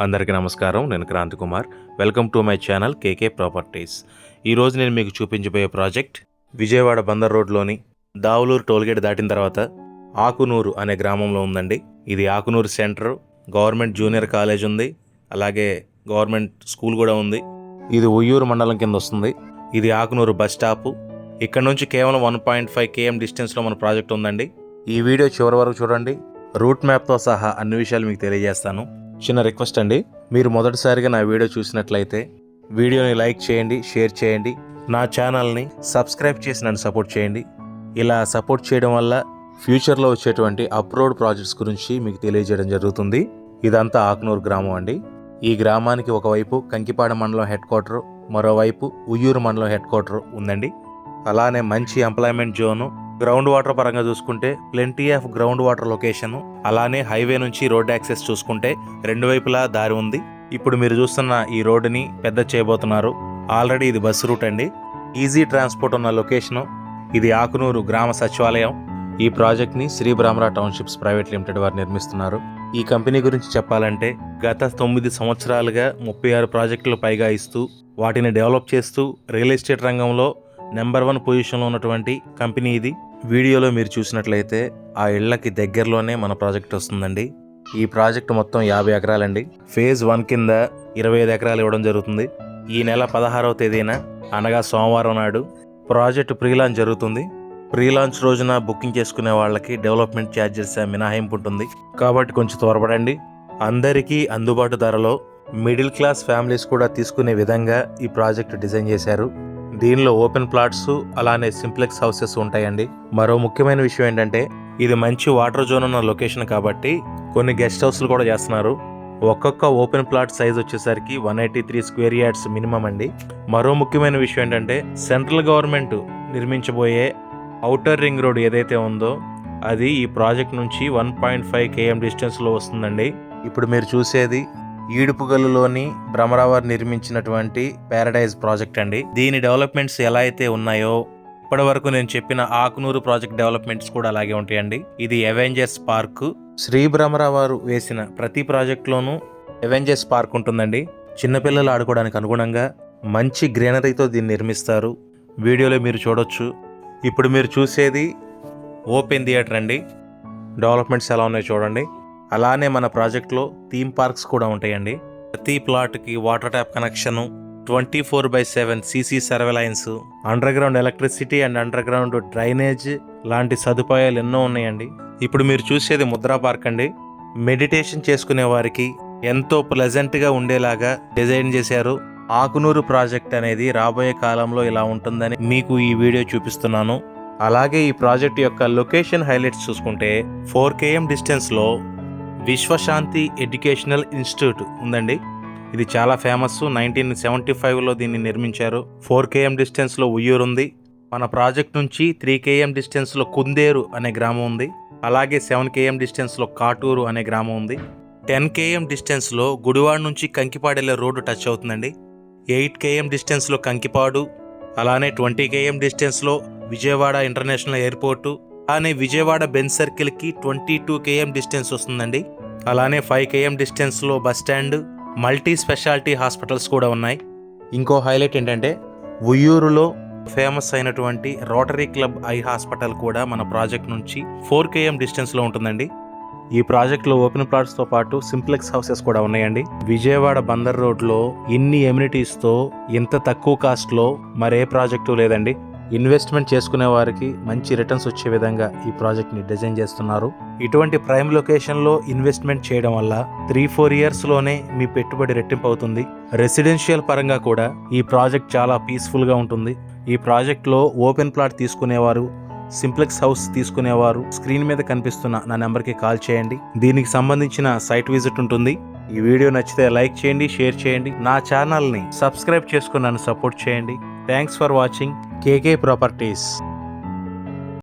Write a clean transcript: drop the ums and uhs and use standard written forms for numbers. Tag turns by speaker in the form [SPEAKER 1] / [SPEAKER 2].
[SPEAKER 1] అందరికీ నమస్కారం. నేను Kranti Kumar. Welcome to my channel KK properties. ఈరోజు నేను మీకు చూపించబోయే ప్రాజెక్ట్ విజయవాడ బందర్ రోడ్లోని దావులూరు టోల్గేట్ దాటిన తర్వాత ఆకునూరు అనే గ్రామంలో ఉందండి. ఇది Akunuru centre. Government junior college ఉంది, అలాగే గవర్నమెంట్ స్కూల్ కూడా ఉంది. ఇది ఉయ్యూరు మండలం కింద వస్తుంది. ఇది ఆకునూరు బస్ స్టాపు. ఇక్కడ నుంచి కేవలం 1.5 km డిస్టెన్స్లో మన ప్రాజెక్ట్ ఉందండి. ఈ వీడియో చివరి వరకు చూడండి. రూట్ మ్యాప్తో సహా అన్ని విషయాలు మీకు తెలియజేస్తాను. చిన్న రిక్వెస్ట్ అండి, మీరు మొదటిసారిగా నా వీడియో చూసినట్లయితే వీడియోని లైక్ చేయండి, షేర్ చేయండి, నా ఛానల్ని సబ్స్క్రైబ్ చేసి నన్ను సపోర్ట్ చేయండి. ఇలా సపోర్ట్ చేయడం వల్ల ఫ్యూచర్లో వచ్చేటువంటి అప్రోడ్ ప్రాజెక్ట్స్ గురించి మీకు తెలియజేయడం జరుగుతుంది. ఇదంతా ఆకునూరు గ్రామం అండి. ఈ గ్రామానికి ఒకవైపు కంకిపాడ మండలం హెడ్ క్వార్టర్, మరోవైపు ఉయ్యూరు మండలం హెడ్ క్వార్టర్ ఉందండి. అలానే మంచి ఎంప్లాయ్మెంట్ జోను, గ్రౌండ్ వాటర్ పరంగా చూసుకుంటే plenty of ground water location, అలానే హైవే నుంచి రోడ్ యాక్సెస్ చూసుకుంటే రెండు వైపులా దారి ఉంది. ఇప్పుడు మీరు చూస్తున్న ఈ రోడ్డుని పెద్ద చేయబోతున్నారు. ఆల్రెడీ ఇది బస్సు రూట్ అండి. ఈజీ ట్రాన్స్పోర్ట్ ఉన్న లొకేషను. ఇది ఆకునూరు గ్రామ సచివాలయం. ఈ ప్రాజెక్ట్ని Sri Brahmara townships private limited వారు నిర్మిస్తున్నారు. ఈ కంపెనీ గురించి చెప్పాలంటే గత 9 సంవత్సరాలుగా 36 ప్రాజెక్టులు పైగా ఇస్తూ వాటిని డెవలప్ చేస్తూ రియల్ ఎస్టేట్ రంగంలో నెంబర్ 1 పొజిషన్లో ఉన్నటువంటి కంపెనీ ఇది. వీడియోలో మీరు చూసినట్లయితే ఆ ఇళ్లకి దగ్గరలోనే మన ప్రాజెక్ట్ వస్తుందండి. ఈ ప్రాజెక్ట్ మొత్తం 50 ఎకరాలండి. ఫేజ్ 1 కింద 25 ఎకరాలు ఇవ్వడం జరుగుతుంది. ఈ నెల 16వ తేదీన అనగా సోమవారం నాడు ప్రాజెక్ట్ ప్రీలాంచ్ జరుగుతుంది. ప్రీలాంచ్ రోజున బుకింగ్ చేసుకునే వాళ్ళకి డెవలప్మెంట్ ఛార్జెస్ మినహాయింపు ఉంటుంది. కాబట్టి కొంచెం త్వరపడండి. అందరికీ అందుబాటు ధరలో మిడిల్ క్లాస్ ఫ్యామిలీస్ కూడా తీసుకునే విధంగా ఈ ప్రాజెక్ట్ డిజైన్ చేశారు. దీనిలో ఓపెన్ ప్లాట్స్, అలానే సింప్లెక్స్ హౌసెస్ ఉంటాయండి. మరో ముఖ్యమైన విషయం ఏంటంటే ఇది మంచి వాటర్ జోన్ ఉన్న లొకేషన్ కాబట్టి కొన్ని గెస్ట్ హౌస్లు కూడా చేస్తున్నారు. ఒక్కొక్క ఓపెన్ ప్లాట్ సైజ్ వచ్చేసరికి 183 స్క్వేర్ యార్డ్స్ మినిమం అండి. మరో ముఖ్యమైన విషయం ఏంటంటే సెంట్రల్ గవర్నమెంట్ నిర్మించబోయే ఔటర్ రింగ్ రోడ్ ఏదైతే ఉందో అది ఈ ప్రాజెక్ట్ నుంచి 1.5 km డిస్టెన్స్లో వస్తుందండి. ఇప్పుడు మీరు చూసేది ఈడుపుగల్లులోని బ్రహ్మరావారు నిర్మించినటువంటి ప్యారడైజ్ ప్రాజెక్ట్ అండి. దీని డెవలప్మెంట్స్ ఎలా అయితే ఉన్నాయో ఇప్పటి వరకు నేను చెప్పిన ఆకునూరు ప్రాజెక్ట్ డెవలప్మెంట్స్ కూడా అలాగే ఉంటాయండి. ఇది అవెంజర్స్ పార్క్. శ్రీ బ్రహ్మరావారు వేసిన ప్రతి ప్రాజెక్ట్లోనూ అవెంజర్స్ పార్క్ ఉంటుందండి. చిన్నపిల్లలు ఆడుకోవడానికి అనుగుణంగా మంచి గ్రీనరీతో దీన్ని నిర్మిస్తారు. వీడియోలో మీరు చూడొచ్చు. ఇప్పుడు మీరు చూసేది ఓపెన్ థియేటర్ అండి. డెవలప్మెంట్స్ ఎలా ఉన్నాయో చూడండి. అలానే మన ప్రాజెక్ట్లో థీమ్ పార్క్స్ కూడా ఉంటాయండి. ప్రతి ప్లాట్కి water tap connection, 24/7 CC surveillance, underground electricity and underground drainage లాంటి సదుపాయాలు ఎన్నో ఉన్నాయండి. ఇప్పుడు మీరు చూసేది ముద్రా పార్క్ అండి. మెడిటేషన్ చేసుకునే వారికి ఎంతో ప్లెజెంట్గా ఉండేలాగా డిజైన్ చేశారు. ఆకునూరు ప్రాజెక్ట్ అనేది రాబోయే కాలంలో ఇలా ఉంటుందని మీకు ఈ వీడియో చూపిస్తున్నాను. అలాగే ఈ ప్రాజెక్ట్ యొక్క లొకేషన్ హైలైట్స్ చూసుకుంటే 4 km డిస్టెన్స్లో విశ్వశాంతి ఎడ్యుకేషనల్ ఇన్స్టిట్యూట్ ఉందండి. ఇది చాలా ఫేమస్. 1975లో దీన్ని నిర్మించారు. 4 km డిస్టెన్స్లో ఉయ్యూరు ఉంది. మన ప్రాజెక్ట్ నుంచి 3 km డిస్టెన్స్లో కుందేరు అనే గ్రామం ఉంది. అలాగే 7 km డిస్టెన్స్లో కాటూరు అనే గ్రామం ఉంది. 10 km డిస్టెన్స్లో గుడివాడ నుంచి కంకిపాడెళ్ళే రోడ్డు టచ్ అవుతుందండి. 8 km డిస్టెన్స్లో కంకిపాడు, అలానే 20 km డిస్టెన్స్లో విజయవాడ ఇంటర్నేషనల్ ఎయిర్పోర్టు, అలానే విజయవాడ బెంజ్ సర్కిల్కి 22 km డిస్టెన్స్ వస్తుందండి. అలానే 5 km డిస్టెన్స్లో bus stand, multi speciality hospitals కూడా ఉన్నాయి. ఇంకో హైలైట్ ఏంటంటే ఉయ్యూరులో ఫేమస్ అయినటువంటి రోటరీ క్లబ్ ఐ హాస్పిటల్ కూడా మన ప్రాజెక్ట్ నుంచి 4 km డిస్టెన్స్లో ఉంటుందండి. ఈ ప్రాజెక్ట్లో ఓపెన్ ప్లాట్స్తో పాటు సింప్లెక్స్ హౌసెస్ కూడా ఉన్నాయండి. విజయవాడ బందర్ రోడ్లో ఇన్ని ఎమ్యూనిటీస్తో ఇంత తక్కువ కాస్ట్లో మరే ప్రాజెక్టు లేదండి. ఇన్వెస్ట్మెంట్ చేసుకునే వారికి మంచి రిటర్న్స్ వచ్చే విధంగా ఈ ప్రాజెక్ట్ని డిజైన్ చేస్తున్నారు. ఇటువంటి ప్రైమ్ లొకేషన్లో ఇన్వెస్ట్మెంట్ చేయడం వల్ల 3-4 ఇయర్స్లోనే మీ పెట్టుబడి రెట్టింపు అవుతుంది. రెసిడెన్షియల్ పరంగా కూడా ఈ ప్రాజెక్ట్ చాలా పీస్ఫుల్గా ఉంటుంది. ఈ ప్రాజెక్ట్లో ఓపెన్ ప్లాట్ తీసుకునేవారు, సింప్లెక్స్ హౌస్ తీసుకునేవారు స్క్రీన్ మీద కనిపిస్తున్న నా నెంబర్కి కాల్ చేయండి. దీనికి సంబంధించిన సైట్ విజిట్ ఉంటుంది. ఈ వీడియో నచ్చితే లైక్ చేయండి, షేర్ చేయండి, నా ఛానల్ని సబ్స్క్రైబ్ చేసుకుని నన్ను సపోర్ట్ చేయండి. Thanks for watching KK properties.